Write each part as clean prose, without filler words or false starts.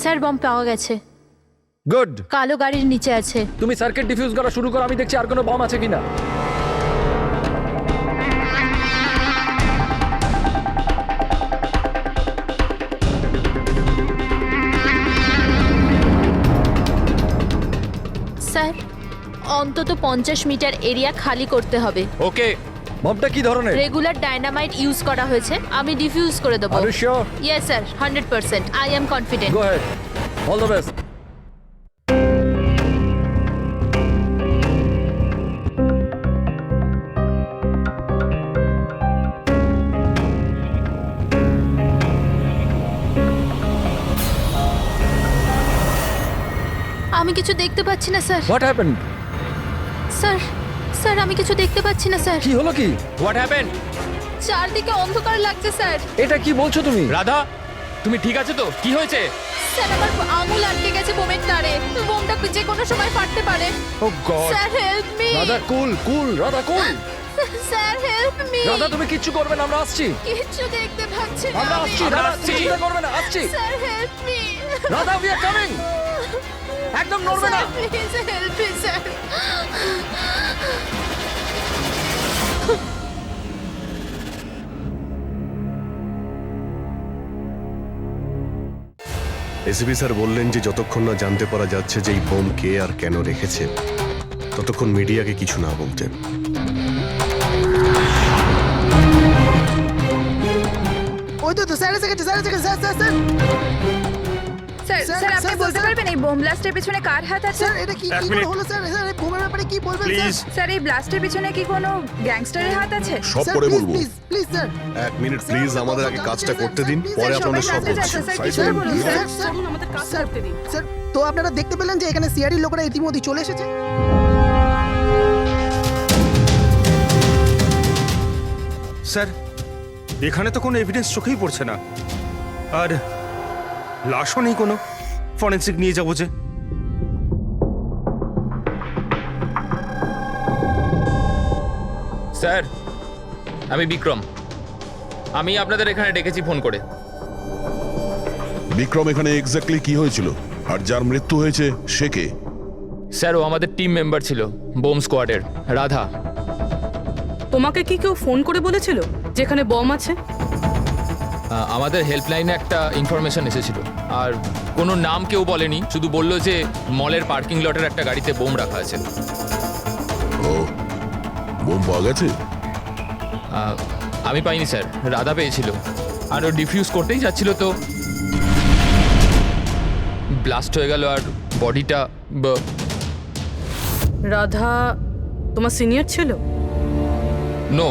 Sir bomb পাওয়া গেছে, good. কালো গাড়ির নিচে আছে। তুমি সার্কিট ডিফিউজ করা শুরু করো, আমি দেখছি আর কোনো বম আছে কিনা। স্যার অন্তত 50 মিটার এরিয়া খালি করতে হবে। ওকে, বমটা কি ধরনের? রেগুলার ডায়নামাইট ইউজ করা হয়েছে, আমি ডিফিউজ করে দেবো। Are you sure? Yes sir, 100%, I am confident. Go head, all the best. আমি কিছু দেখতে পাচ্ছি না sir. What happened? Sir sir আমি কিছু দেখতে পাচ্ছি না স্যার। কি হলো কি? What happened? চারদিকে অন্ধকার লাগছে স্যার। এটা কি বলছো তুমি? রাধা, তুমি ঠিক আছে তো? কি হয়েছে? স্যার আমার আঙুল আটকে গেছে বোমের তারে, বোমটা যে কোনো সময় ফাটতে পারে। Oh God. Sir help me. Radha cool, cool, Radha cool. Sir help me. Radha তুমি কিচ্ছু করবে না, আমরা আসছি। কিছু দেখতে পাচ্ছি না আমরা আমি। আসছি, রাধা তুমি চিন্তা করবে না, আসছি। Sir help me. Radha we are coming. একদম নড়বে না। Please help me sir. ACP sir বললেন যে যতক্ষণ না জানতে পারা যাচ্ছে যে এই বোম কে আর কেন রেখেছে ততক্ষণ মিডিয়াকে কিছু না বলতে। ওই তো স্যার এসে গেছে, স্যার এসে গেছে, sir sir sir sir sir, sir আপনি স্যার, বলতে স্যার। পারবেন এই বোম ব্লাস্টের পিছনে কার হাত আছে? স্যার এটা কি কি করে হলো স্যার? স্যার এই বোমের ব্যাপারে কি বলবেন প্লিজ। স্যার? স্যার এই ব্লাস্টের পিছনে কি কোনো গ্যাংস্টারের হাত আছে? সব স্যার, পরে প্লিজ, বলবো। Please please sir. এক মিনিট প্লিজ, আমাদের আগে কাজটা করতে দিন, পরে স্যার, আপনাদের সবাই সব জানতে বলছি। চাচ্ছে, স্যার, সাইড কিছু করুন, বলুন, please। স্যার। স্যার স্যার তো আপনারা দেখতে পেলেন যে এখানে সিআরডি লোকেরা ইতিমধ্যে চলে এসেছে। স্যার এখানে তো কোনো এভিডেন্স চোখেই পড়ছে না, আর লাশও নেই কোনো। ফরেন্সিক নিয়ে যাবো যে। স্যার, আমি বিক্রম। আমি আপনাদের এখানে ডেকেছি ফোন করে। বিক্রম, এখানে এক্স্যাক্টলি কি হয়েছিল আর যার মৃত্যু হয়েছে সে কে? স্যার, ও আমাদের টিম মেম্বার ছিল, বোম স্কোয়াডের, রাধা। তোমাকে কি কেউ ফোন করে বলেছিল যেখানে বম আছে? আমাদের হেল্পলাইনে একটা ইনফরমেশন এসেছিল, আর কোনো নাম কেউ বলেনি, শুধু বললো যে মলের পার্কিং লটের একটা গাড়িতে বোম রাখা আছে। ও, বোম পাওয়া গেছে? আমি পাইনি স্যার, রাধা পেয়েছিল, আর ও ডিফিউজ করতেই যাচ্ছিল তো ব্লাস্ট হয়ে গেল, আর বডিটা রাধা তোমার সিনিয়র ছিল? নো,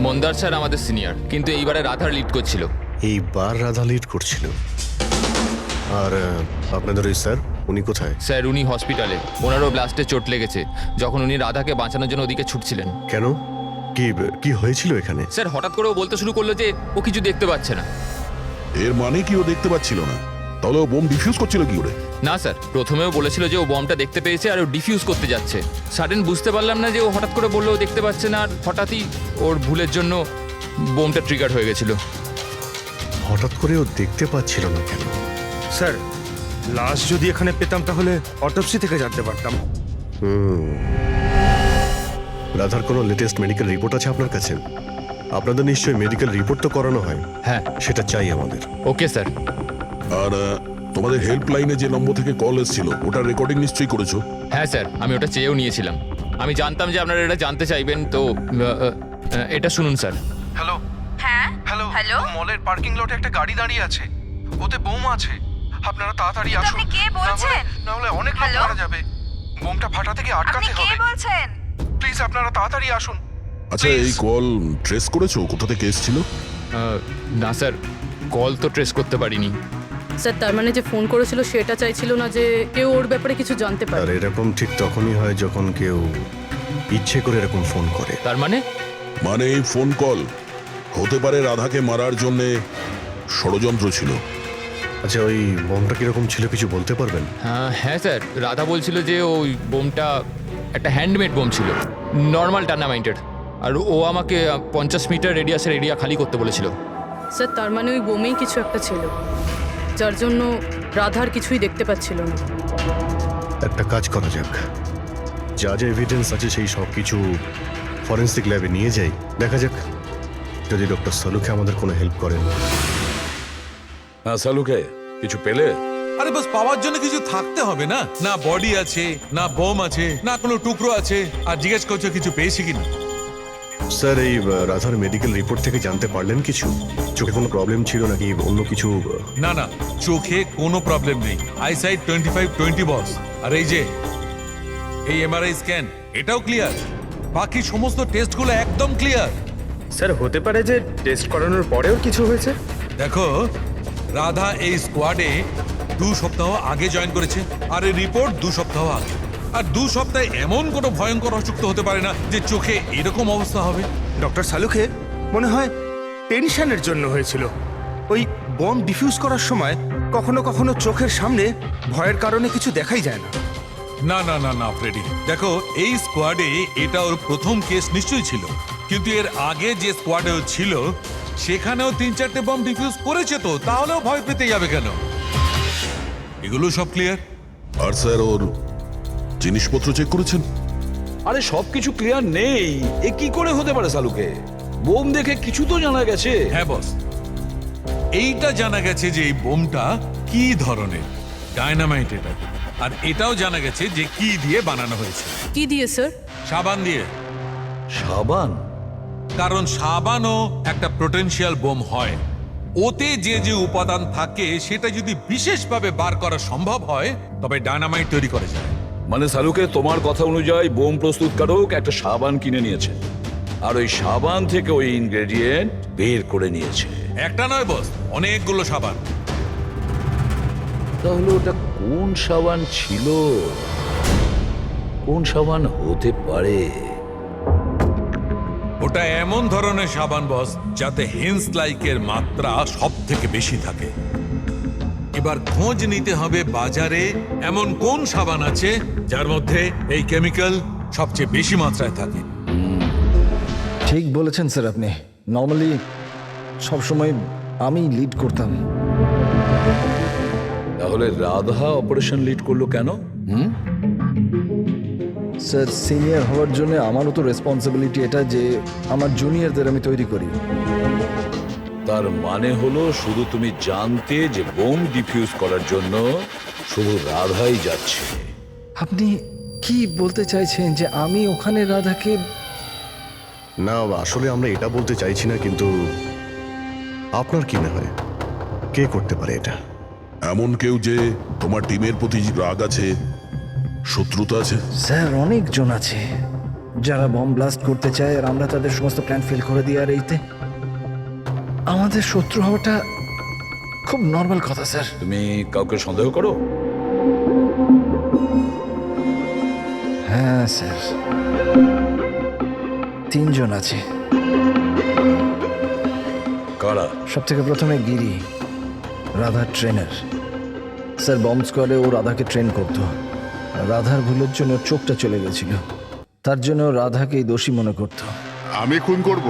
মন্দার স্যার আমাদের সিনিয়র, কিন্তু এইবারে রাধার লিড করছিল। এইবার রাধা লিড করছিল। আর আপনাদের ওই স্যার, উনি কোথায়? স্যার, উনি হসপিটালে, ওনারও ব্লাস্টে চোট লেগেছে, যখন উনি রাধাকে বাঁচানোর জন্য ওদিকে ছুটছিলেন। কেন? কি কি হয়েছিল এখানে? স্যার, হঠাৎ করে ও বলতে শুরু করলো যে ও কিছু দেখতে পাচ্ছে না। এর মানে কি ও দেখতে পাচ্ছিল না? তাহলে ও বোম ডিফিউজ করছিল কি করে? না স্যার, প্রথমেও বলেছিল যে ও বমটা দেখতে পেয়েছে আর ও ডিফিউজ করতে যাচ্ছে। সাডেন বুঝতে পারলাম না যে ও হঠাৎ করে বললো ও দেখতে পাচ্ছে না, আর হঠাৎই ওর ভুলের জন্য বোমটা ট্রিগার হয়ে গেছিল। হঠাৎ করে ও দেখতে পাচ্ছিল না কেন? স্যার লাশ যদি এখানে পেতাম তাহলে অটোপসি থেকে জানতে পারতাম। রাধার কোনো লেটেস্ট মেডিকেল রিপোর্ট আছে আপনার কাছে? আপনাদের নিশ্চয়ই মেডিকেল রিপোর্ট তো করানো হয়। হ্যাঁ। সেটা চাই আমাদের। Okay sir. আর তোমাদের হেল্পলাইনে যে নম্বর থেকে কল এসেছিল ওটার রেকর্ডিং নিশ্চয়ই করেছো? হ্যাঁ স্যার, আমি ওটা চেয়েও নিয়েছিলাম। আমি জানতাম যে আপনারা এটা জানতে চাইবেন, তো এটা শুনুন স্যার। হ্যালো হ্যাঁ হ্যালো হ্যালো মলের পার্কিং লটে একটা গাড়ি দাঁড়িয়ে আছে, ওতে বোম আছে। আপনারা তাড়াতাড়ি কিন্তু আসুন, আপনি কে বলছেন? না হলে অনেক লোক হ্যালো? মারা যাবে। বোমটা ফাটা থেকে আপনি আটকাতে কে হবে। বলছেন? প্লিজ আপনারা তাড়াতাড়ি আসুন। আচ্ছা, এই কল ট্রেস করেছো কোথা থেকে এসেছিল? না স্যার, কল তো ট্রেস করতে পারিনি। স্যার তার মানে যে ফোন করেছিল সেটা চাইছিল না যে কেউ ওর ব্যাপারে কিছু জানতে আর পারে। এরকম ঠিক তখনই হয় যখন কেউ ইচ্ছে করে এরকম ফোন করে। তার মানে? মানে এই ফোন কল হতে পারে রাধাকে মারার জন্য ষড়যন্ত্র ছিল। আচ্ছা, ওই বোমটা কিরকম ছিল কিছু বলতে পারবেন? হ্যাঁ স্যার, রাধা বলছিল যে ওই বোমটা একটা হ্যান্ডমেড বোম ছিল, নর্মাল ডায়নামাইটের, আর ও আমাকে 50 মিটার রেডিয়াসের এরিয়া খালি করতে বলেছিল। স্যার তার মানে ওই বোমেই কিছু একটা ছিল। যার জন্য রাধার কিছুই দেখতে পাচ্ছিল না। একটা কাজ করা যাক, যা যা এভিডেন্স আছে সেই সব কিছু ফরেন্সিক ল্যাবে নিয়ে যাই, দেখা যাক যদি ডক্টর সালুকে আমাদের কোনো হেল্প করেন। হ্যাঁ সালুকে কিছু পেলে? আরে বাস পাওয়ার জন্য কিছু থাকতে হবে না? না বডি আছে, না বোম আছে, না কোনো টুকরো আছে, আর জিজ্ঞেস করছো কিছু পেয়েছি কিনা। স্যার, এই রাধার মেডিকেল রিপোর্ট থেকে জানতে পারলেন কিছু? চোখে কোনো প্রবলেম ছিল নাকি অন্য কিছু? না না, চোখে কোনো প্রবলেম নেই, আইসাইট 25/20 বস। আর এই যে এই এমআরআই স্ক্যান, এটাও ক্লিয়ার। বাকি সমস্ত টেস্টগুলো একদম ক্লিয়ার। স্যার, হতে পারে যে টেস্ট করানোর পরেও কিছু হয়েছে। দেখো, রাধা এই স্কোয়াডে 2 সপ্তাহ আগে জয়েন করেছে, আর এই রিপোর্ট 2 সপ্তাহ আগে। আর 2 সপ্তাহে এমন কোনো ভয়ঙ্কর অসুখ তো হতে পারে না যে চোখে এরকম অবস্থা হবে। ডক্টর সালুকে মনে হয় টেনশনের জন্য হয়েছিল। ওই বম ডিফিউজ করার সময় কখনো কখনো চোখের সামনে ভয়ের কারণে কিছু দেখাই যায় না। না না না না ফ্রেডি, দেখো এই স্কোয়াডে এটা ওর প্রথম কেস নিশ্চয়ই ছিল, কিন্তু এর আগে যে স্কোয়াডে ও ছিল সেখানেও 3-4টে বম ডিফিউজ করেছে, তো তাহলেও ভয় পেতে যাবে কেন? এগুলো সব ক্লিয়ার। আর স্যার ওর জিনিসপত্র চেক করেছেন? আরে সবকিছু ক্লিয়ার নেই, এ কি করে হতে পারে সালুকে? বোম দেখে কিছু তো জানা গেছে। হ্যাঁ বস, এইটা জানা গেছে যে এই বোমটা কি ধরনের, ডায়নামাইট এটা। আর এটাও জানা গেছে যে কি দিয়ে বানানো হয়েছে। কি দিয়ে স্যার? সাবান দিয়ে। সাবান? কারণ সাবানও একটা পোটেনশিয়াল বোম হয়। ওতে যে যে উপাদান থাকে সেটা যদি বিশেষভাবে বার করা সম্ভব হয় তবে ডায়নামাইট তৈরি করা যায়। মানে সালুকে তোমার কথা অনুযায়ী বোম প্রস্তুতকারক একটা সাবান কিনে নিয়েছে, আর ওই সাবান থেকে ওই ইনগ্রেডিয়েন্ট বের করে নিয়েছে। একটা নয় বস, অনেকগুলো সাবান। তাহলে ওটা কোন সাবান ছিল? কোন সাবান হতে পারে? ওটা এমন ধরনের সাবান বস যাতে হেন্স লাইকের মাত্রা সব থেকে বেশি থাকে। এবার খোঁজ নিতে হবে বাজারে এমন কোন সাবান আছে যার মধ্যে এই কেমিক্যাল সবচেয়ে বেশি মাত্রায় থাকে। ঠিক বলেছেন স্যার আপনি। নর্মালি সবসময় আমি লিড করতাম। তাহলে রাধা অপারেশন লিড করলো কেন? স্যার, সিনিয়র হওয়ার জন্য আমারও তো রেসপন্সিবিলিটি এটা যে আমার জুনিয়রদের আমি তৈরি করি। তার মানে হলো শুধু তুমি জানতে যে বোম ডিফিউজ করার জন্য শুধু রাধাই যাচ্ছে। আপনি কি বলতে চাইছেন যে আমি ওখানে রাধাকে? না, আসলে আমরা এটা বলতে চাইছি না, কিন্তু আপনার কি মনে হয় কে করতে পারে এটা? এমন কেউ যে তোমার টিমের প্রতি রাগ আছে, শত্রুতা আছে? স্যার, অনেকজন আছে যারা বম ব্লাস্ট করতে চায়, আর আমরা তাদের সমস্ত প্ল্যান ফেল করে দিই। আর এইতে আমাদের শত্রু হওয়াটা খুব নর্মাল কথা স্যার। তুমি কাউকে সন্দেহ করো? হ্যাঁ স্যার, 3 জন আছে। কারা? সব থেকে প্রথমে গিরি, রাধার ট্রেনার। স্যার, বম্ব স্কোয়াডে ও রাধাকে ট্রেন করতো। রাধার ভুলের জন্য চোখটা চলে গেছিল, তার জন্য রাধাকেই দোষী মনে করত। আমি খুন করব?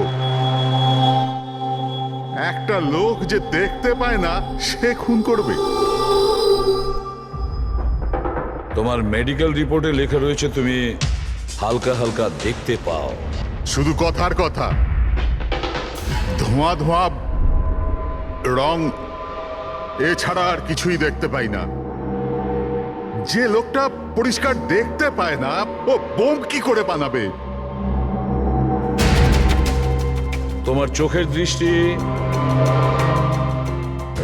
একটা লোক যে দেখতে পায় না সে খুন করবে? তোমার মেডিকেল রিপোর্টে লেখা রয়েছে তুমি হালকা হালকা দেখতে পাও। শুধু কথার কথা, ধোঁয়া ধোঁয়া রং এছাড়া আর কিছুই দেখতে পাই না। যে লোকটা পরিষ্কার দেখতে পায় না ও বোম কি করে বানাবে? তোমার চোখের দৃষ্টি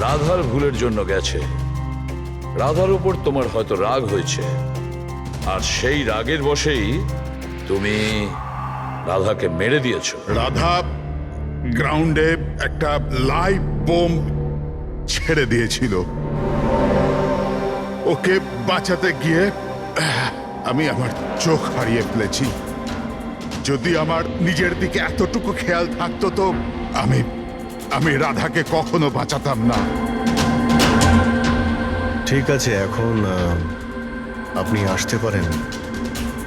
রাধার ভুলের জন্য গেছে। রাধার উপর তোমার হয়তো রাগ হয়েছে, আর সেই রাগের বশেই তুমি রাধাকে মেরে দিয়েছো। রাধা গ্রাউন্ডে একটা লাইভ বোম ছেড়ে দিয়েছিল। ওকে বাঁচাতে গিয়ে আমি আমার চোখ হারিয়ে ফেলেছি। যদি আমার নিজের দিকে এতটুকু খেয়াল থাকতো তো আমি রাধাকে কখনো বাঁচাতাম না। ঠিক আছে, এখন আপনি আসতে পারেন।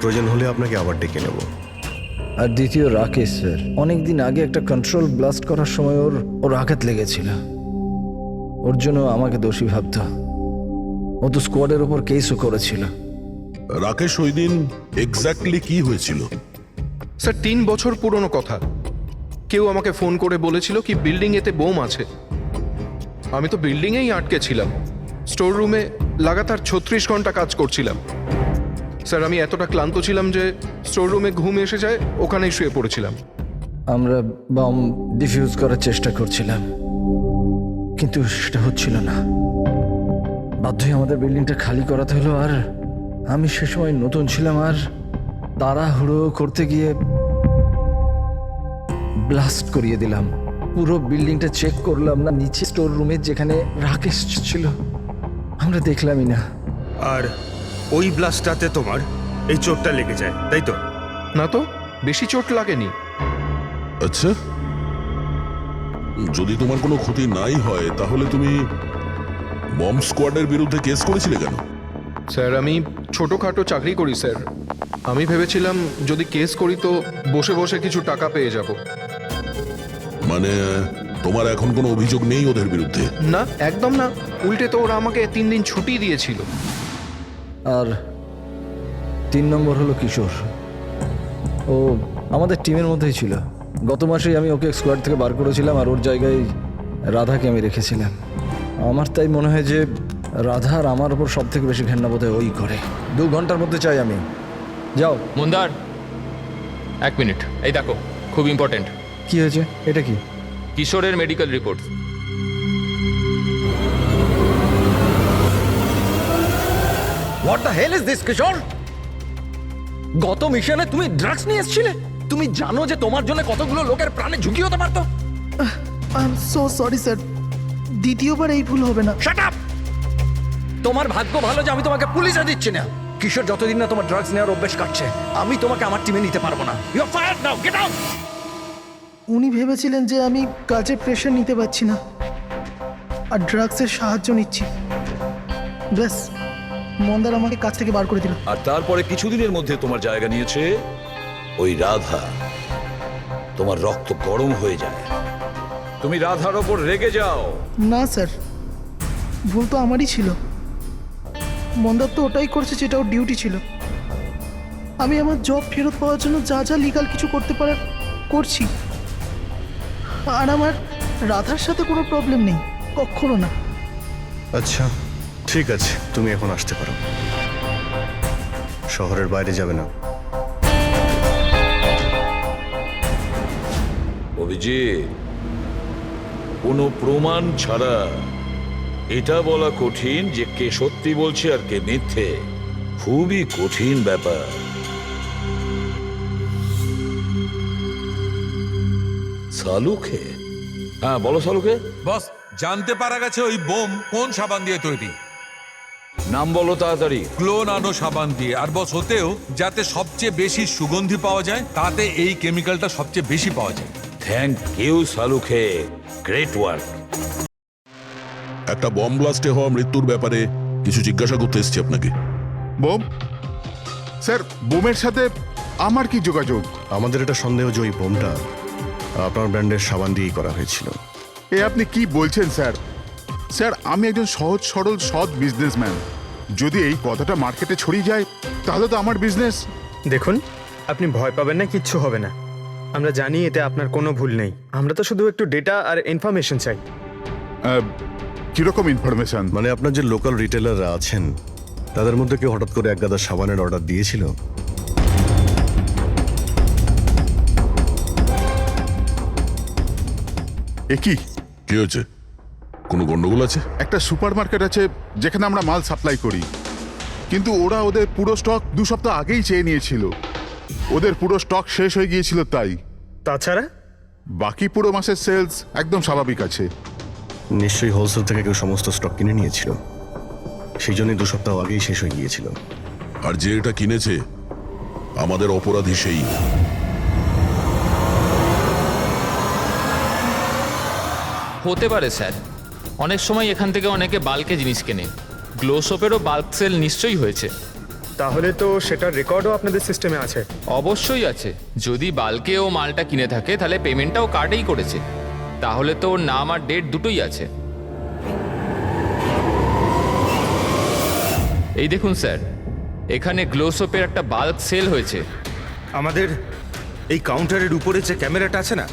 প্রয়োজন হলে আপনাকে আবার ডেকে নেব। আর দ্বিতীয় রাকেশ স্যার, অনেকদিন আগে একটা কন্ট্রোল ব্লাস্ট করার সময় ওর আঘাত লেগেছিল। ওর জন্য আমাকে দোষী ভাবতো। ও তো স্কোয়াডের ওপর কেসও করেছিল। রাকেশ ওই দিন এক্স্যাক্টলি কি হয়েছিল? স্যার 3 বছর পুরনো কথা। কেউ আমাকে ফোন করে বলেছিল কি বিল্ডিং এতে বোম আছে। আমি তো বিল্ডিংয়েই আটকে ছিলাম, স্টোর রুমে লাগাতার 36 ঘন্টা কাজ করছিলাম। স্যার আমি এতটা ক্লান্ত ছিলাম যে স্টোর রুমে ঘুম এসে যায়, ওখানেই শুয়ে পড়েছিলাম। আমরা বম ডিফিউজ করার চেষ্টা করছিলাম, কিন্তু সেটা হচ্ছিল না। বাধ্যই আমাদের বিল্ডিংটা খালি করাতে হলো। আর আমি সে সময় নতুন ছিলাম, আর তাড়াহুড়ো করতে গিয়ে ব্লাস্ট করিয়ে দিলাম। পুরো বিল্ডিংটা চেক করলাম না, নিচে স্টোর রুমে যেখানে রাকেশ ছিল আমরা দেখলামই না। আর ওই ব্লাস্টটাতে তোমার এই চোটটা লেগে যায়, তাই তো? না তো, বেশি চোট লাগেনি। আচ্ছা, যদি তোমার কোনো ক্ষতি নাই হয় তাহলে তুমি বম্ব স্কোয়াডের বিরুদ্ধে কেস করেছিলে কেন? স্যার আমি ছোটোখাটো চাকরি করি স্যার। আমি ভেবেছিলাম যদি কেস করি তো বসে বসে কিছু টাকা পেয়ে যাব। মানে তোমার এখন কোনো অভিযোগ নেই ওদের বিরুদ্ধে? না, একদম না। উল্টে তো ওরা আমাকে 3 দিন ছুটি দিয়েছিল। আর 3 নম্বর হলো কিশোর। ও আমাদের টিমের মধ্যেই ছিল। গত মাসেই আমি ওকে স্কোয়াড থেকে বার করেছিলাম, আর ওর জায়গায় রাধাকে আমি রেখেছিলাম। আমার তাই মনে হয় যে রাধা আর আমার ওপর সব থেকে বেশি ঘেন্না বোধ হয় ওই করে। 2 ঘন্টার মধ্যে চাই আমি। যাও। মন্দার, 1 মিনিট, এই দেখো, খুব ইম্পর্টেন্ট। কি হয়েছে? এটা কি? কিশোরের medical report. What the hell is this Kishore? গত মিশনে তুমি ড্রাগস নিয়ে এসেছিলে। তুমি জানো যে তোমার জন্য কতগুলো লোকের প্রাণে ঝুঁকি হতে পারতো। I am so sorry sir, দ্বিতীয়বার এই ভুল হবে না। Shut up! তোমার ভাগ্য ভালো যে আমি তোমাকে পুলিশে দিচ্ছি না। কিশোর যতদিন না তোমার ড্রাগস নেওয়ার অভ্যেস কাটছে, আমি তোমাকে আমার টিমে নিতে পারবো না। You are fired now, get out! উনি ভেবেছিলেন যে আমি কাজে প্রেশার নিতে পারছি না আর ড্রাগসের সাহায্য নিচ্ছি। ব্যাস, মন্দার আমাকে কাজ থেকে বার করে দিল। আর তারপরে কিছুদিনের মধ্যে তোমার জায়গা নিয়েছে ওই রাধা। তোমার রক্ত গরম হয়ে যায়, তুমি রাধার ওপর রেগে যাও। না স্যার, ভুল তো আমারই ছিল। মন্দার তো ওটাই করছে যেটা ওর ডিউটি ছিল। আমি আমার জব ফেরত পাওয়ার জন্য যা যা লিগাল কিছু করতে পারার করছি। আর আমার রাধার সাথে কোনো প্রবলেম নেই, কখনো না। আচ্ছা ঠিক আছে, তুমি এখন আসতে পারো। শহরের বাইরে যাবে না। অভিজিৎ, কোনো প্রমাণ ছাড়া এটা বলা কঠিন যে কে সত্যি বলছে আর কে মিথ্যে। খুবই কঠিন ব্যাপার। সালুকে? হ্যাঁ বলো সালুকে। বস, জানতে পারা গেছে ওই বোম কোন সাবান দিয়ে তৈরি। নাম বলো তাড়াতাড়ি। ক্লোনানো সাবান দিয়ে। আর বস, হতেও যাতে সবচেয়ে বেশি সুগন্ধি পাওয়া যায়, তাতে এই কেমিক্যালটা সবচেয়ে বেশি পাওয়া যায়। থ্যাংক ইউ সালুকে, গ্রেট ওয়ার্ক। একটা বম্ব ব্লাস্টে হওয়া মৃত্যুর ব্যাপারে কিছু জিজ্ঞাসা করতে এসেছি আপনাকে। বোম? স্যার, বোমের সাথে আমার কি যোগাযোগ? আমাদের এটা সন্দেহ যে ওই বোমটা আপনার ব্র্যান্ডের সাবান দিয়েই করা হয়েছিল। এ আপনি কি বলছেন স্যার? স্যার, আমি একজন সহজ সরল সৎ বিজনেসম্যান। যদি এই কথাটা মার্কেটে ছড়িয়ে যায় তাহলে তো আমার বিজনেস। দেখুন, আপনি ভয় পাবেন না, কিচ্ছু হবে না। আমরা জানি এতে আপনার কোনো ভুল নেই। আমরা তো শুধু একটু ডেটা আর ইনফরমেশন চাই। কিরকম ইনফরমেশন? মানে আপনার যে লোকাল রিটেলাররা আছেন তাদের মধ্যে কেউ হঠাৎ করে 1 গাদা সাবানের অর্ডার দিয়েছিল? এ কি? কি হয়েছে? কোনো গন্ডগোল আছে? একটা সুপারমার্কেট আছে যেখানে আমরা মাল সাপ্লাই করি, কিন্তু ওরা ওদের পুরো স্টক 2 সপ্তাহ আগেই চেয়ে নিয়েছিল। ওদের পুরো স্টক শেষ হয়ে গিয়েছিল তাই। তাছাড়া বাকি পুরো মাসের সেলস একদম স্বাভাবিক আছে। নিশ্চয়ই হোলসেল থেকে কেউ সমস্ত স্টক কিনে নিয়েছিল, সেই জন্যই 2 সপ্তাহ আগেই শেষ হয়ে গিয়েছিল। আর যে এটা কিনেছে আমাদের অপরাধী সেই। হতে পারে স্যার, অনেক সময় এখান থেকে অনেকে বাল্কে জিনিস কেনে। গ্লো সোপেরও বাল্ক সেল নিশ্চয়ই হয়েছে। তাহলে তো সেটার রেকর্ডও আপনাদের সিস্টেমে আছে। অবশ্যই আছে। যদি বাল্কে ও মালটা কিনে থাকে তাহলে পেমেন্টটাও কার্ডেই করেছে। তাহলে তো ওর নাম আর ডেট দুটোই আছে। এই দেখুন স্যার, এখানে গ্লোসোপের একটা বাল্ক সেল হয়েছে। আমাদের এই কাউন্টারের উপরে যে ক্যামেরাটা আছে না,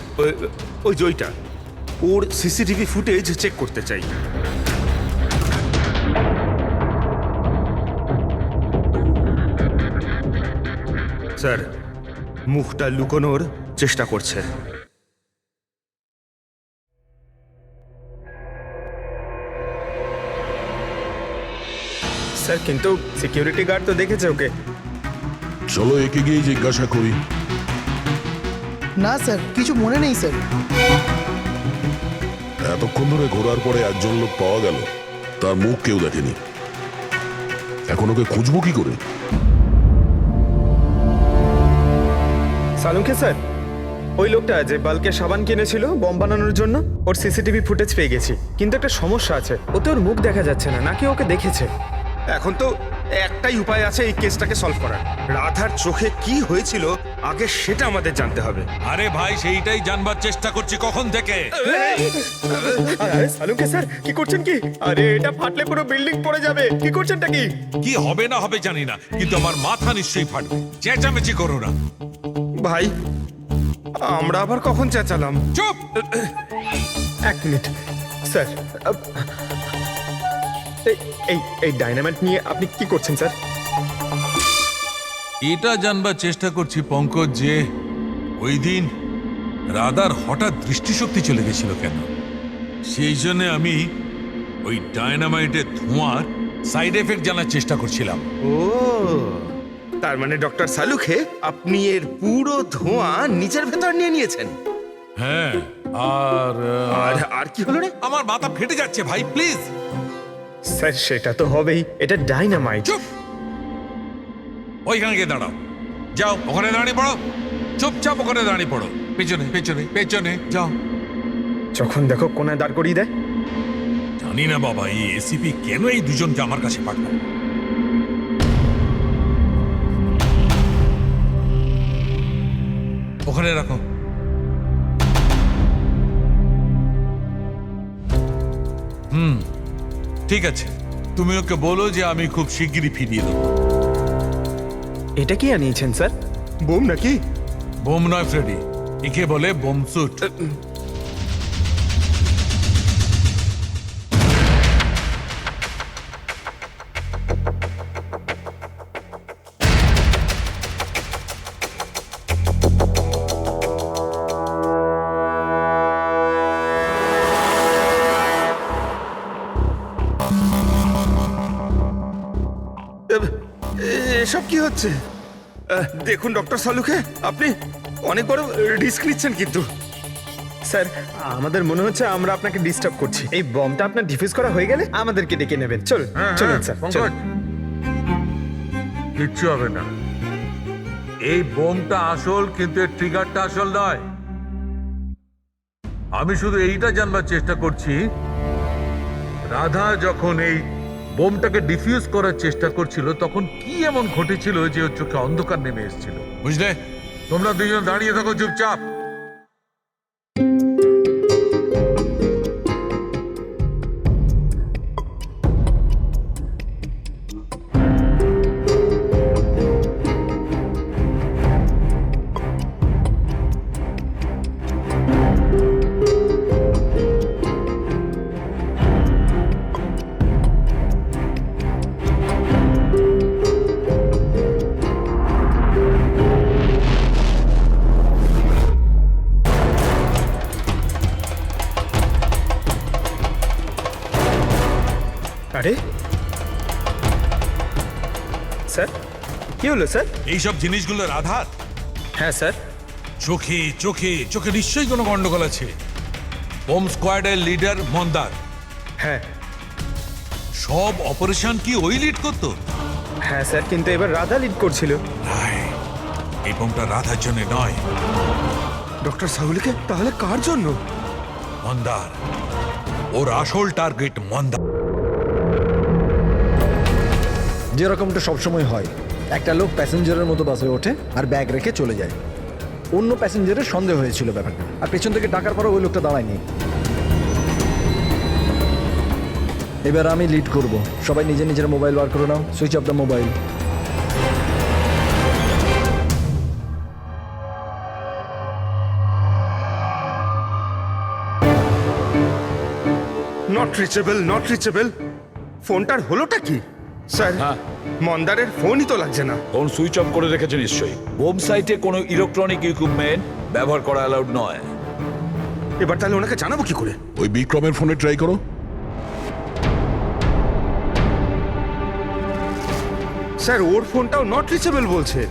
ওই যে ওইটা, ওর সিসিটিভি ফুটেজ চেক করতে চাই। স্যার, মুখটা লুকোনোর চেষ্টা করছে। স্যার কিন্তু সিকিউরিটি গার্ড তো দেখেছে ওকে। চলো একে গিয়ে জিজ্ঞাসা করি। না স্যার, কিছু মনে নেই স্যার। এতক্ষণ ধরে ঘোরার পরে একজন লোক পাওয়া গেল, তার মুখ কেউ দেখেনি। এখন ওকে খুঁজবো কি করে? সালুকে স্যার, ওই লোকটা যে বাল্কে সাবান কিনেছিল বম বানানোর জন্য, ওর সিসিটিভি ফুটেজ পেয়ে গেছি। কিন্তু একটা সমস্যা আছে, ওতে ওর মুখ দেখা যাচ্ছে না, নাকি ওকে দেখেছে। এখন তো একটাই উপায় আছে এই কেসটাকে সলভ করার। রাধার চোখে কি হয়েছিল আগে সেটা আমাদের জানতে হবে। আরে ভাই, সেইটাই জানবার চেষ্টা করছি কখন থেকে। আরে সালুকে স্যার, কি করছেন কি? আরে এটা ফাটলে পুরো বিল্ডিং পড়ে যাবে। কি করছেনটা কি? কি হবে না হবে জানি না, কিন্তু আমার মাথা নিশ্চয়ই ফাটবে। চেঁচামেচি করো না। ভাই, আমরা আবার কখন চেঁচালাম? চুপ! এক মিনিট স্যার, এই ডাইনামাইট নিয়ে আপনি কি করছেন স্যার? এটা জানবার চেষ্টা করছি পঙ্কজ, যে ওই দিন রাধার হঠাৎ দৃষ্টিশক্তি চলে গেছিল কেন। সেই জন্য আমি ওই ডায়নামাইটের ধোঁয়ার সাইড এফেক্ট জানার চেষ্টা করছিলাম। ও, তার মানে ডক্টর সালুখে আপনি এর পুরো ধোঁয়া নিজের ভেতর নিয়ে নিয়েছেন। হ্যাঁ, আর আর কি হলো রে? আমার মাথা ফেটে যাচ্ছে ভাই, প্লিজ। স্যার সেটা তো হবেই, এটা ডাইনামাইট। চুপ! ওইখানে গিয়ে দাঁড়াও। যাও, ওখানে দাঁড়িয়ে পড়ো। চুপচাপ ওখানে দাঁড়িয়ে পড়ো। পেছনে পেছনে পেছনে যাও। যখন দেখো কোনায় দাঁড় করিয়ে দেয়। জানি না বাবা, এই এসিপি কেন এই দুজনকে আমার কাছে পাঠায়। ওখানে রাখো। ঠিক আছে, তুমি ওকে বলো যে আমি খুব শিগগিরই ফিরিয়ে দেবো। এটা কি আনিয়েছেন স্যার? বোম নাকি? বোম নয় ফ্রেডি, একে বলে বোম স্যুট। এসব কি হচ্ছে? দেখুন ডক্টর সালুখে, আপনি অনেক বড় রিস্ক নিচ্ছেন কিন্তু। স্যার, আমাদের মনে হচ্ছে আমরা আপনাকে ডিস্টার্ব করছি। এই বমটা আপনার ডিফিউজ করা হয়ে গেলে আমাদেরকে ডেকে নেবেন। চলুন স্যার, চলুন। কিচ্ছু হবে না। এই বোমটা আসল, কিন্তু এর ট্রিগারটা আসল নয়। আমি শুধু এইটা জানবার চেষ্টা করছি, রাধা যখন এই বোমটাকে ডিফিউজ করার চেষ্টা করছিল তখন কি এমন ঘটেছিল যে ওর চোখে অন্ধকার নেমে এসেছিল। বুঝলে? তোমরা দুজন দাঁড়িয়ে থাকো চুপচাপ। আরে স্যার, কি হলো স্যার? এইসব জিনিসগুলো রাধার? হ্যাঁ স্যার। চোখে চোখে চোখে নিশ্চয়ই কোনো গন্ডগোল আছে। বোম স্কোয়াডের লিডার মন্দার। হ্যাঁ সব অপারেশন কি ওই লিড করতো? হ্যাঁ স্যার, কিন্তু এবার রাধা লিড করছিল। এই বোমটা রাধার জন্য নয়। ডক্টর সাহুলিকে তাহলে কার জন্য? মন্দার। ওর আসল টার্গেট মন্দার। যেরকমটা সবসময় হয়, একটা লোক প্যাসেঞ্জারের মতো বাসে ওঠে আর ব্যাগ রেখে চলে যায়। অন্য প্যাসেঞ্জারের সন্দেহ হয়েছিল ব্যাপারটা, আর পেছন থেকে ডাকার পরও ওই লোকটা দাঁড়ায়নি। এবার আমি লিড করব। সবাই নিজের নিজের মোবাইল বার করে নাও, switch off the mobile. Not reachable. ফোনটার হলোটা কি স্যার? মন্দারের ফোনই তো লাগছে না। ফোন সুইচ অফ করে রেখেছে নিশ্চয়ই। হোম সাইটে কোনো ইলেকট্রনিক ইকুইপমেন্ট ব্যবহার করা অ্যালাউড নয়। এবার তাহলে ওনাকে জানাবো কি করে? ওই বিক্রমের ফোনে ট্রাই করো। স্যার ওর ফোনটাও নট রিচেবল বলছে।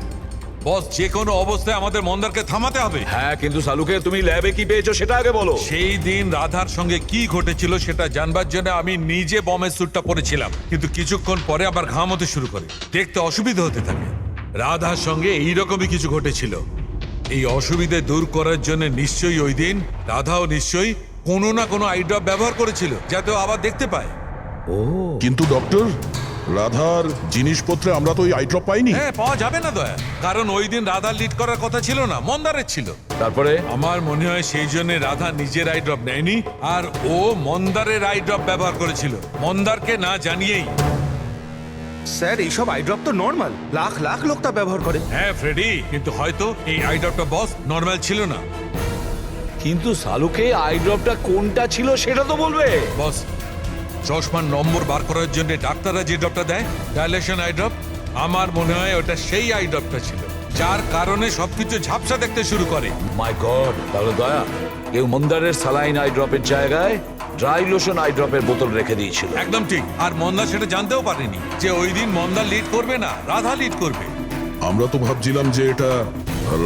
বস, যে কোনো অবস্থায় আমাদের মন্দারকে থামাতে হবে। হ্যাঁ, কিন্তু সালুকে তুমি ল্যাবে কি পেয়েছো সেটা আগে বলো। সেই দিন রাধার সঙ্গে কি ঘটেছিল সেটা জানবার জন্য আমি নিজে বমের স্যুটটা পরেছিলাম, কিন্তু কিছুক্ষণ পরে আবার ঘাম হতে শুরু করে, দেখতে অসুবিধা হতে থাকে। রাধার সঙ্গে এইরকমই কিছু ঘটেছিল। এই অসুবিধে দূর করার জন্য নিশ্চয়ই ওই দিন রাধাও নিশ্চয়ই কোনো না কোনো আই ড্রপ ব্যবহার করেছিল, যাতে ও আবার দেখতে পায়। কিন্তু ডক্টর, রাধার জিনিসপত্রে আমরা তো ওই আই ড্রপ পাইনি। হ্যাঁ, পাওয়া যাবে না দয়া, কারণ ওই দিন রাধার লিড করার কথা ছিল না, মন্দারের ছিল। তারপরে আমার মনে হয় সেই জন্য রাধা নিজের আই ড্রপ নেয়নি, আর ও মন্দারের আই ড্রপ ব্যবহার করেছিল, মন্দারকে না জানিয়েই। স্যার এইসব আই ড্রপ তো নর্মাল, লাখ লাখ লোক তা ব্যবহার করে। হ্যাঁ ফ্রেডি, কিন্তু হয়তো এই আই ড্রপটা বস নর্মাল ছিল না। কিন্তু সালুকে আই ড্রপটা কোনটা ছিল সেটা তো বলবে। বস, চশমার নম্বর বার করার জন্য ডাক্তাররা যে ড্রপটা দেয়, ডাইলেশন আই ড্রপ, আমার মনে হয় ওটা সেই আই ড্রপটা ছিল, যার কারণে সবকিছু ঝাপসা দেখতে শুরু করে। মাই গড, তাহলে দয়া কেউ মন্দারের সালাইন আই ড্রপের জায়গায় ড্রাই লোশন আই ড্রপের বোতল রেখে দিয়েছিল। একদম ঠিক, আর মন্দার সেটা জানতেও পারেনি যে ওই দিন মন্দার লিড করবে না, রাধা লিড করবে। আমরা তো ভাবছিলাম যে এটা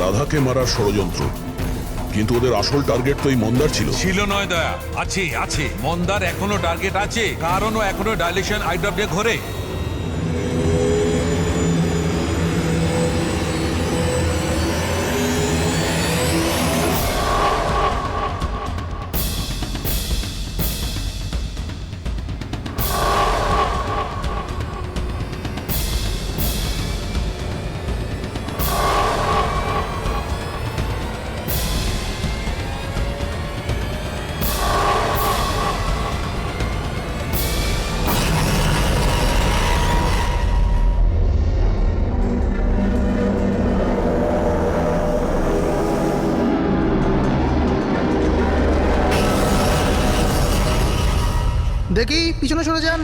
রাধাকে মারার ষড়যন্ত্র, কিন্তু ওদের আসল টার্গেট তো এই মন্দার ছিল। ছিল নয় দয়া, আছে মন্দার এখনো টার্গেট আছে, কারণ ও এখনো ডাইলেশন আই ড্রপ দিয়ে ঘোরে। দেখি পিছনে সরে যান।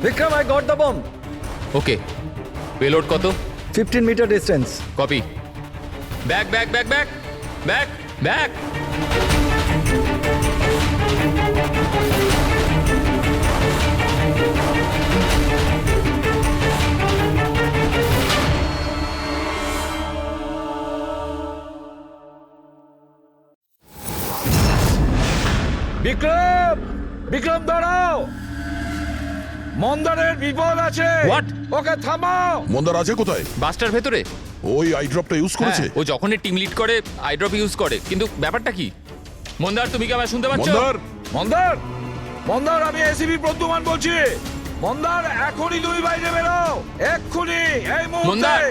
Vikram, I got the bomb. Okay, payload কত? 15 metre distance. Copy. Back back back back back back. Vikram দাঁড়াও, মন্দারের বিপদ আছে। What? ওকে থামাও। মন্দার আছে কোথায়? বাসটার ভেতরে। ওই আই ড্রপটা ইউজ করেছে? হ্যাঁ, ও যখনই টিম লিড করে আই ড্রপ ইউজ করে, কিন্তু ব্যাপারটা কি? মন্দার, তুমি কি আমায় শুনতে পাচ্ছ? মন্দার, আমি এসিপি প্রদ্যুমান বলছি। মন্দার, এখনই তুমি বাইরে বেরো, এক্ষুনি, এই মুহূর্তে। মন্দার!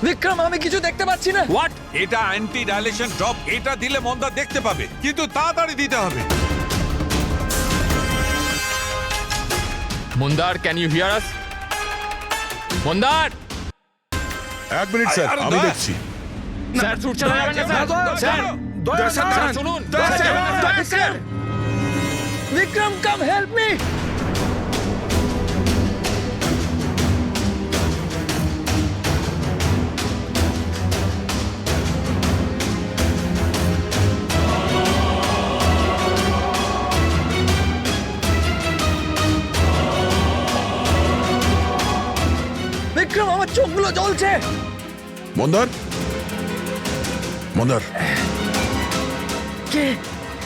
বিক্রম, আমি কিছু দেখতে পাচ্ছি না। হোয়াট? এটা অ্যান্টি ডাইলেশন ড্রপ, এটা দিলে মন্দার দেখতে পাবে, কিন্তু তাড়াতাড়ি দিতে হবে। মন্দার, ক্যান ইউ হিয়ার আস? মন্দার! 1 মিনিট স্যার, আরে আমি দয়া। দেখছি। স্যার, শুট চালাবেন না স্যার। স্যার, দয়া, স্যার, শুনুন। স্যার, বিক্রম কাম হেল্প মি। বিক্রম, আমার চোখগুলো জ্বলছে। মন্দার, মন্দার, কে?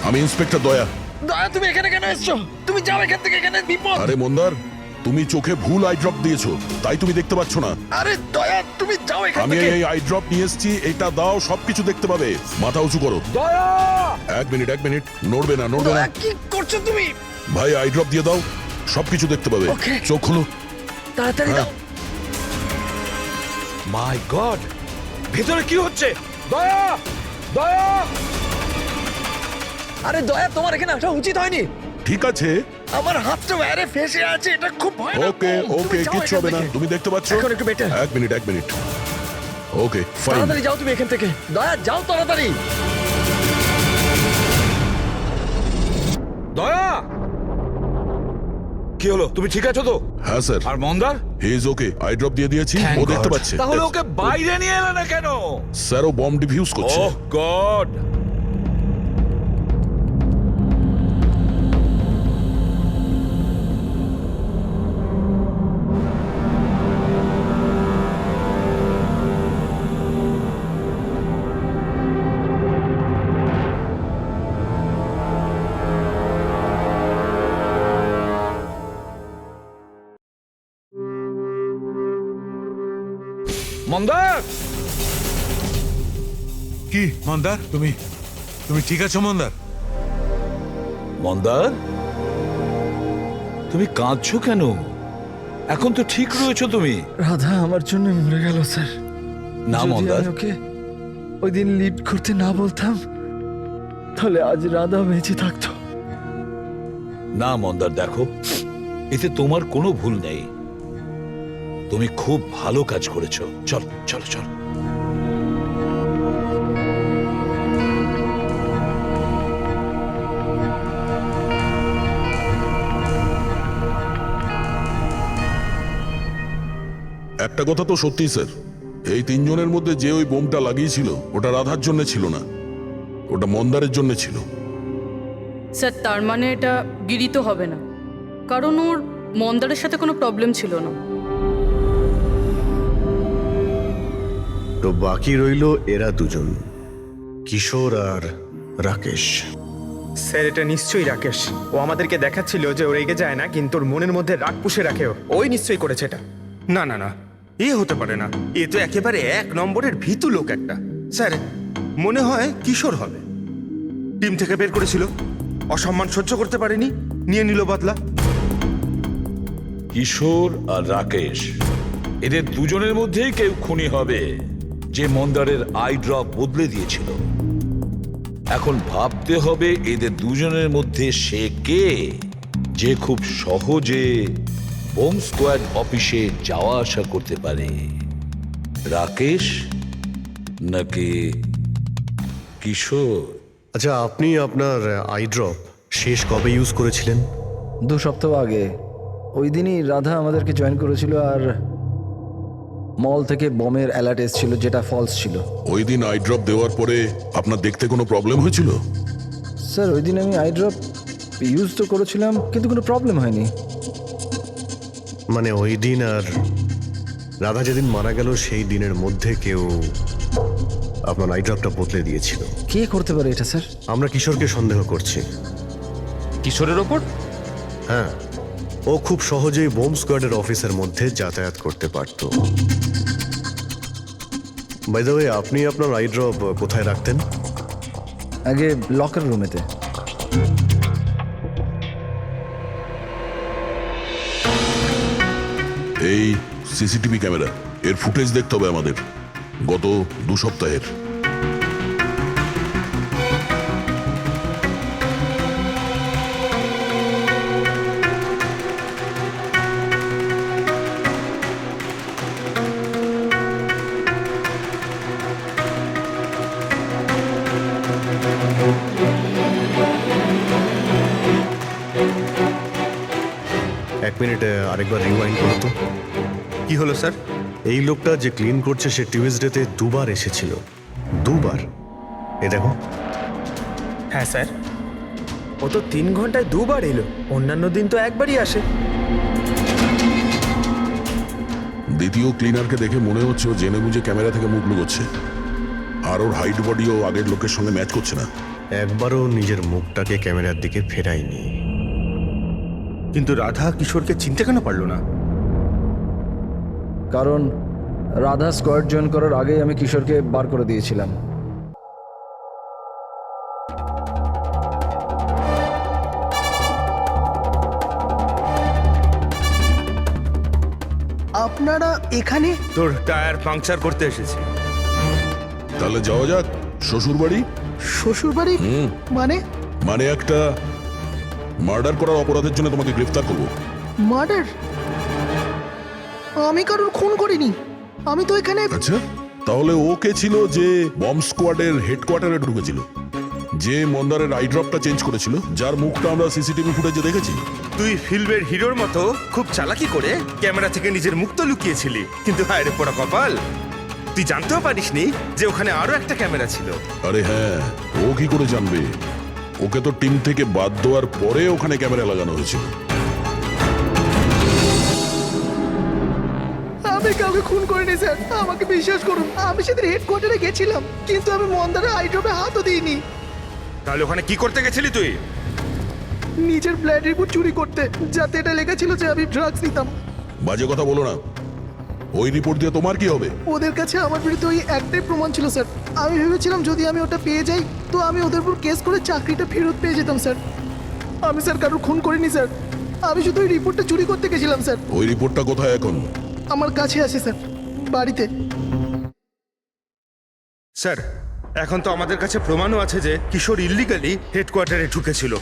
আমি ইন্সপেক্টর দয়া। দয়া, তুমি এখানে কেন এসছো? তুমি যাও এখান থেকে, এখানে বিপদ। আরে মন্দার, তুমি চোখে ভুল আই ড্রপ দিয়েছো, তাই তুমি দেখতে পাচ্ছ না। আরে দয়া, তুমি যাও এখান আমি থেকে। এই আই ড্রপ নিয়ে এসেছি, এটা দাও, সবকিছু দেখতে পাবে। মাথা উঁচু করো। দয়া, এক মিনিট, নড়বে না, নড়বে না। দয়া, কি করছো তুমি? ভাই আই ড্রপ দিয়ে দাও, সবকিছু দেখতে পাবে। Okay. চোখ খোলো। তাড়াতাড়ি দাও। মাই গড, ভিতরে কি হচ্ছে? দয়া, দয়া। আরে দয়া, তোমার এখানে আসা উচিত হয়নি। ঠিক আছে, আমার হাতটা বাইরে ফেসে আছে, এটা খুব ভয়ানক। ওকে ওকে, তুমি যাও কিচ্ছু এখান হবে না, থেকে। তুমি দেখতে পাচ্ছ। এখন একটু better। এক মিনিট। Okay fine. তাড়াতাড়ি যাও তুমি এখান থেকে। দয়া, যাও তাড়াতাড়ি। দয়া, কি হলো? তুমি ঠিক আছো তো? হ্যাঁ স্যার। আর মন্দার? He is okay, I drop দিয়ে দিয়েছি, ও দেখতে পাচ্ছে। তাহলে ওকে বাইরে নিয়ে এলে না কেন? স্যার, ও বম্ব ডিফিউজ করছে। ওহ গড। মন্দার, কি মন্দার, তুমি ঠিক আছো মন্দার? মন্দার, তুমি কাঁদছো কেন? এখন তো ঠিক রয়েছো তুমি। রাধা আমার জন্য মরে গেল স্যার। না যদি মন্দার, আমি ওকে ওই দিন লিড করতে না বলতাম, তাহলে আজ রাধা বেঁচে থাকতো। না মন্দার, দেখো, এতে তোমার কোনো ভুল নেই। তুমি খুব ভালো কাজ করেছো। চল চলো চল। একটা কথা তো সত্যি স্যার, এই তিনজনের মধ্যে যে ওই বোমটা লাগিয়েছিল, ওটা রাধার জন্য ছিল না, ওটা মন্দারের জন্য ছিল। স্যার, তার মানে এটা গিরি তো হবে না, কারণ ওর মন্দারের সাথে কোনো প্রবলেম ছিল না। তো বাকি রইল এরা দুজন, কিশোর আর রাকেশ। স্যার, এটা নিশ্চয়ই রাকেশ। ও আমাদেরকে দেখাচ্ছিল যে ও রেগে যায় না, কিন্তু ওর মনের মধ্যে রাগ পুষে রাখে। ওই নিশ্চয়ই করেছে এটা। না, এ হতে পারে না। এ তো একেবারে এক নম্বরের ভীতু লোক একটা। স্যার, মনে হয় কিশোর হবে। টিম থেকে বের করেছিল, অসম্মান সহ্য করতে পারেনি, নিয়ে নিল বদলা। কিশোর আর রাকেশ, এদের দুজনের মধ্যেই কেউ খুনি হবে, যে মন্দারের আই ড্রপ বদলে দিয়েছিল। এখন ভাবতে হবে এদের দুজনের মধ্যে সে কে, যে খুব সহজে বোম স্কোয়াড অফিসে যাওয়া আসা করতে পারে। রাকেশ নাকি কিশোর? আচ্ছা, আপনি আপনার আই ড্রপ শেষ কবে ইউজ করেছিলেন? 2 সপ্তাহ আগে। ওই দিনই রাধা আমাদেরকে জয়েন করেছিল, আর মল থেকে বমের অ্যালার্ট এসেছিল, যেটা ফলস ছিল। ওই দিন আই ড্রপ দেওয়ার পরে আপনার দেখতে কোনো প্রবলেম হয়েছিল? স্যার, ওই দিন আমি আই ড্রপ ইউজ তো করেছিলাম, কিন্তু কোনো প্রবলেম হয়নি। মানে ওই দিন আর রাধা যেদিন মারা গেল সেই দিনের মধ্যে কেউ আপনার আই ড্রপটা বদলে দিয়েছিল। কে করতে পারে এটা স্যার? আমরা কিশোরকে সন্দেহ করছি। কিশোরের ওপর? হ্যাঁ, ও খুব সহজেই বোম স্কোয়াডের অফিসের মধ্যে যাতায়াত করতে পারত। বাই দ্য ওয়ে, আপনি আপনার আই ড্রপ কোথায় রাখতেন? আগে লকার রুমেতে। এই সিসিটিভি ক্যামেরা, এর ফুটেজ দেখতে হবে আমাদের, গত 2 সপ্তাহের। এক মিনিট আরেকবার রিওয়াইন্ড করো তো। কি হলো স্যার? এই লোকটা যে ক্লিন করছে সে টিউজডেতে দুবার এসেছিল, দুবার। এ দেখো। হ্যাঁ স্যার, ও তো 3 ঘন্টায় দুবার এলো, অন্যান্য দিন তো একবারই আসে। দ্বিতীয় ক্লিনারকে দেখে মনে হচ্ছে ও জেনে বুঝে ক্যামেরা থেকে মুখ লুকোচ্ছে, আর ওর হাইট বডিও আগের লোকের সঙ্গে ম্যাচ করছে না। একবারও নিজের মুখটাকে ক্যামেরার দিকে ফেরায়নি। কিন্তু রাধা কিশোরকে চিনতে কেন পারলো না? কারণ রাধা স্কোয়াড জয়েন করার আগেই আমি কিশোরকে বার করে দিয়েছিলাম। আপনারা এখানে? তোর টায়ার পাংচার করতে এসেছি। তাহলে যাওয়া যাক শ্বশুর বাড়ি। শ্বশুর বাড়ি? মানে? মানে একটা মার্ডার করার অপরাধের জন্য তোমাকে গ্রেফতার করবো। মার্ডার? আমি কারোর খুন করিনি, আমি তো এখানে। আচ্ছা, তাহলে ও কে ছিল যে বম্ব স্কোয়াডের হেডকোয়ার্টারে ঢুকেছিল, যে মন্দারের আই ড্রপটা চেঞ্জ করেছিল, যার মুখটা আমরা সিসিটিভি ফুটেজে দেখেছি? তুই ফিল্মের হিরোর মতো খুব চালাকি করে ক্যামেরা থেকে নিজের মুখ তো লুকিয়েছিলি, কিন্তু হায় রে পোড়া কপাল, তুই জানতেও পারিসনি যে ওখানে আরো একটা ক্যামেরা ছিল। আরে হ্যাঁ, ও কি করে জানবে? ওকে তো টিম থেকে বাদ দেওয়ার পরে ওখানে ক্যামেরা লাগানো হয়েছিল। আমি কাউকে খুন করিনি স্যার, আমাকে বিশ্বাস করুন। আমি সেদিন হেডকোয়ার্টারে গেছিলাম, কিন্তু আমি মন্দারের আইড্রপে হাতও দিইনি। তাহলে ওখানে কি করতে গেছিলি তুই? নিজের ব্লাড রিপোর্ট চুরি করতে, যাতে এটা লেখা ছিল যে আমি ড্রাগস নিতাম। বাজে কথা বলো না। ওই রিপোর্ট দিয়ে তোমার কি হবে? ওদের কাছে আমার বিরুদ্ধে ওই একটাই প্রমাণ ছিল স্যার। আমি ভেবেছিলাম যদি আমি ওটা পেয়ে যাই তো আমি ওদের উপর কেস করে চাকরিটা ফেরত পেয়ে যেতাম স্যার। আমি স্যার কারোর খুন করিনি স্যার, আমি শুধু ওই রিপোর্টটা চুরি করতে গেছিলাম স্যার। ওই রিপোর্টটা কোথায় এখন? আমার কাছে আছে স্যার, বাড়িতে। স্যার, এখন তো আমাদের কাছে প্রমাণও আছে যে কিশোর ইল্লিগালি হেডকোয়ার্টারে ঢুকেছিল।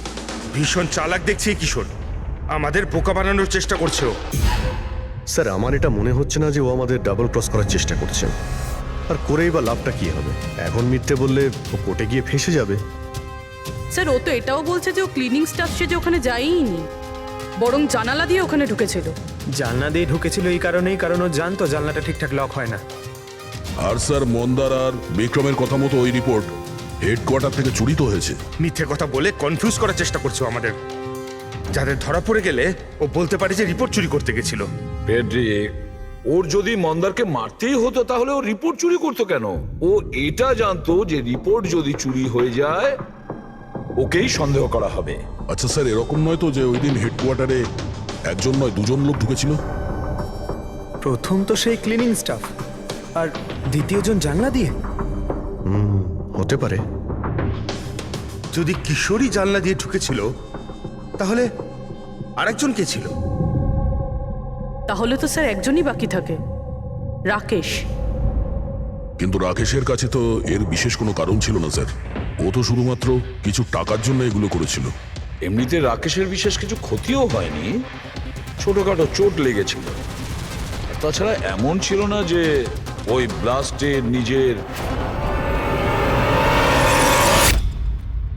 ভীষণ চালাক দেখছি এই কিশোর, আমাদের বোকা বানানোর চেষ্টা করছে ও। স্যার, আমার এটা মনে হচ্ছে না যে ও আমাদের ডাবল ক্রস করার চেষ্টা করছে। আর করেই বা লাভটা কি হবে? এখন মিথ্যে বললে ও কোর্টে গিয়ে ফেঁসে যাবে। স্যার, ও তো এটাও বলছে যে ও ক্লিনিং স্টাফ সেজে ওখানে যায়ইনি, বরং জানালা দিয়ে ওখানে ঢুকেছিল। জানলা দিয়ে ঢুকেছিল এই কারণেই, কারণ ও জানতো জানলাটা ঠিকঠাক লক হয় না। আর স্যার, মন্দার আর বিক্রমের কথা মতো ওই রিপোর্ট হেডকোয়ার্টার থেকে চুরি তো হয়েছে। মিথ্যে কথা বলে কনফিউজ করার চেষ্টা করছো আমাদের, যাদের ধরা পড়ে গেলে ও বলতে পারে যে রিপোর্ট চুরি করতে গেছিল। ফেডরিক, ওর যদি মন্দারকে মারতেই হতো তাহলে ও রিপোর্ট চুরি করতো কেন? ও এটা জানতো যে রিপোর্ট যদি চুরি হয়ে যায় ওকেই সন্দেহ করা হবে। আচ্ছা স্যার, এরকম নয় তো যে ওই দিন হেডকোয়ার্টারে একজন নয় দুজন লোক ঢুকেছিল? প্রথম তো সেই ক্লিনিং স্টাফ, আর দ্বিতীয়জন জানলা দিয়ে। হতে পারে। যদি কিশোরী জানলা দিয়ে ঢুকেছিল তাহলে আরেকজন কে ছিল? তাহলে তো স্যার একজনই বাকি থাকে, রাকেশ। কিন্তু রাকেশের কাছে তো এর বিশেষ কোনো কারণ ছিল না স্যার। ও তো শুধুমাত্র কিছু টাকার জন্য এগুলো করেছিল। এমনিতে রাকেশের বিশেষ কিছু ক্ষতিও হয়নি, ছোটখাটো চোট লেগেছিল। আর তাছাড়া এমন ছিল না যে ওই ব্লাস্টে নিজের।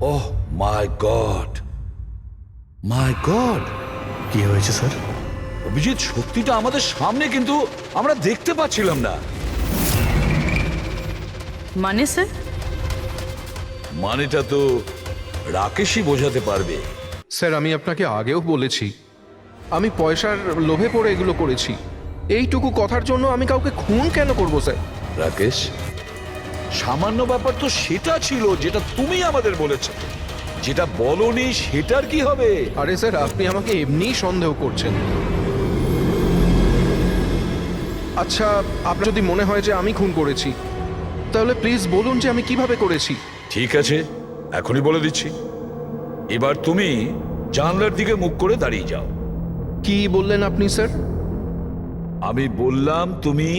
ওহ মাই গড, মাই গড! কি হয়েছে স্যার? অভিজিৎ, সত্যিটা আমাদের সামনে, কিন্তু আমরা দেখতে পাচ্ছিলাম না। মানে স্যার? মানেটা তো রাকেশই বোঝাতে পারবে। স্যার, আমি আপনাকে আগেও বলেছি আমি পয়সার লোভে পড়ে এগুলো করেছি। এইটুকু কথার জন্য আমি কাউকে খুন কেন করবো স্যার? রাকেশ, সামান্য ব্যাপার তো সেটা ছিল যেটা তুমি আমাদের বলেছো, যেটা বলনি সেটার কি হবে? আরে স্যার, আপনি আমাকে এমনিই সন্দেহ করছেন। আচ্ছা, আপনার যদি মনে হয় যে আমি খুন করেছি তাহলে প্লিজ বলুন যে আমি কিভাবে করেছি। ঠিক আছে, এখনই বলে দিচ্ছি। এবার তুমি জানলার দিকে মুখ করে দাঁড়িয়ে যাও। কি বললেন আপনি স্যার? আমি বললাম তুমি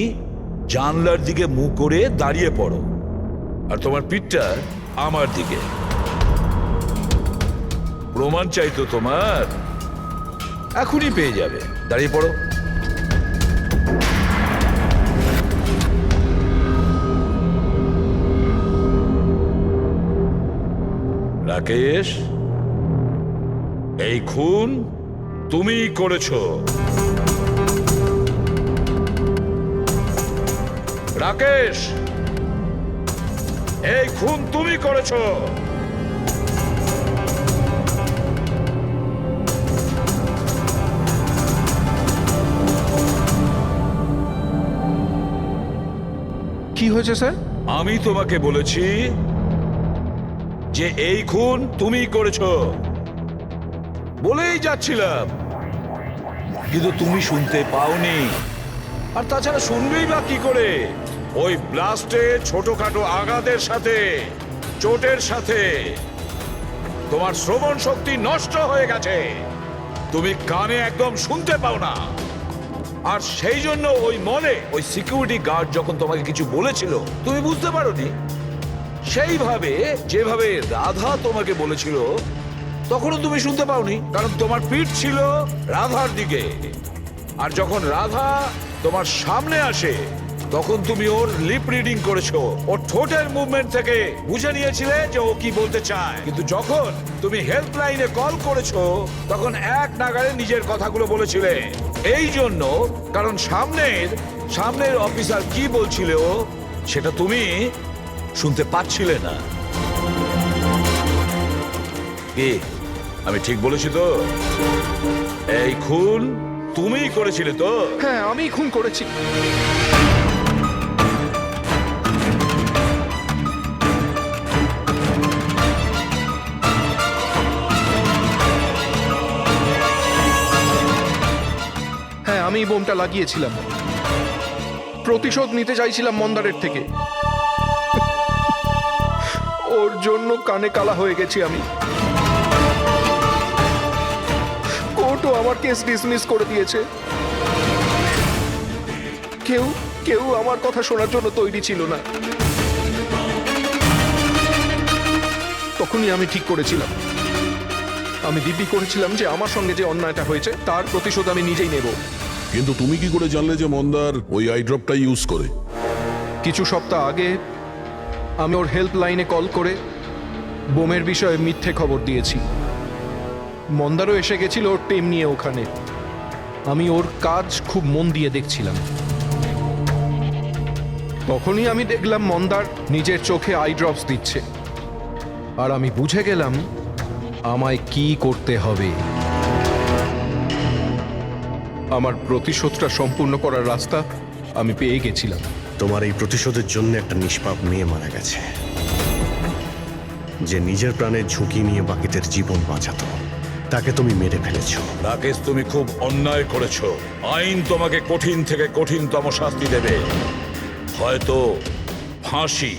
জানলার দিকে মুখ করে দাঁড়িয়ে পড়ো, আর তোমার পিঠটা আমার দিকে। প্রমাণ চাই তো তোমার, এখনই পেয়ে যাবে। দাঁড়িয়ে পড়ো। রাকেশ, এই খুন তুমিই করেছো। রাকেশ, এই খুন তুমি করেছো। কি হয়েছে স্যার? আমি তোমাকে বলেছি যে এই খুন তুমি করেছো, বলেই যাচ্ছিলাম, কিন্তু তুমি শুনতে পাওনি। আর তাছাড়া শুনবেই বা কি করে? ওই ব্লাস্টে ছোটখাটো আঘাতের সাথে, চোটের সাথে তোমার শ্রবণ শক্তি নষ্ট হয়ে গেছে, তুমি কানে একদম শুনতে পাও না। আর সেই জন্য ওই মলে ওই সিকিউরিটি গার্ড যখন তোমাকে কিছু বলেছিল তুমি বুঝতে পারোনি। সেইভাবে যেভাবে রাধা তোমাকে বলেছিল তখনও তুমি শুনতে পাওনি, কারণ তোমার পিঠ ছিল রাধার দিকে। আর যখন রাধা তোমার সামনে আসে তখন তুমি ওর লিপ রিডিং করেছো, ওর ঠোঁটের মুভমেন্ট থেকে বুঝে নিয়েছিলে যে ও কি বলতে চায়। কিন্তু যখন তুমি হেল্পলাইনে কল করেছো তখন এক নাগাড়ে নিজের কথাগুলো বলেছিলে। এই জন্য, কারণ সামনের অফিসার কি বলছিল সেটা তুমি শুনতে পাচ্ছিলে না। কি আমি ঠিক বলেছি তো? এই খুন তুমিই করেছিলে তো? হ্যাঁ, আমি খুন করেছি। হ্যাঁ, আমি বোমটা লাগিয়েছিলাম। প্রতিশোধ নিতে চাইছিলাম মন্দারের থেকে। ওর জন্য কানে কালা হয়ে গেছি আমি। কোর্টও আমার কেস ডিসমিস করে দিয়েছে। কেউ আমার কথা শোনার জন্য তৈরি ছিল না। তখনই আমি ঠিক করেছিলাম, আমি দিব্যি করেছিলাম যে আমার সঙ্গে যে অন্যায়টা হয়েছে তার প্রতিশোধ আমি নিজেই নেব। কিন্তু তুমি কি করে জানলে যে মন্দার ওই আই ড্রপটা ইউজ করে? কিছু সপ্তাহ আগে আমি ওর হেল্পলাইনে কল করে বোমের বিষয়ে মিথ্যে খবর দিয়েছি। মন্দারও এসে গেছিল ওর টিম নিয়ে ওখানে। আমি ওর কাজ খুব মন দিয়ে দেখছিলাম। তখনই আমি দেখলাম মন্দার নিজের চোখে আই ড্রপস দিচ্ছে। আর আমি বুঝে গেলাম আমায় কি করতে হবে। আমার প্রতিশোধটা সম্পূর্ণ করার রাস্তা আমি পেয়ে গেছিলাম। তোমার এই প্রতিশোধের জন্য একটা নিষ্পাপ মেয়ে মারা গেছে, যে নিজের প্রাণের ঝুঁকি নিয়ে বাকিদের জীবন বাঁচাতো। তাকে তুমি মেরে ফেলেছো। রাকেশ, তুমি খুব অন্যায় করেছো। আইন তোমাকে কঠিন থেকে কঠিনতম শাস্তি দেবে, হয়তো ফাঁসি।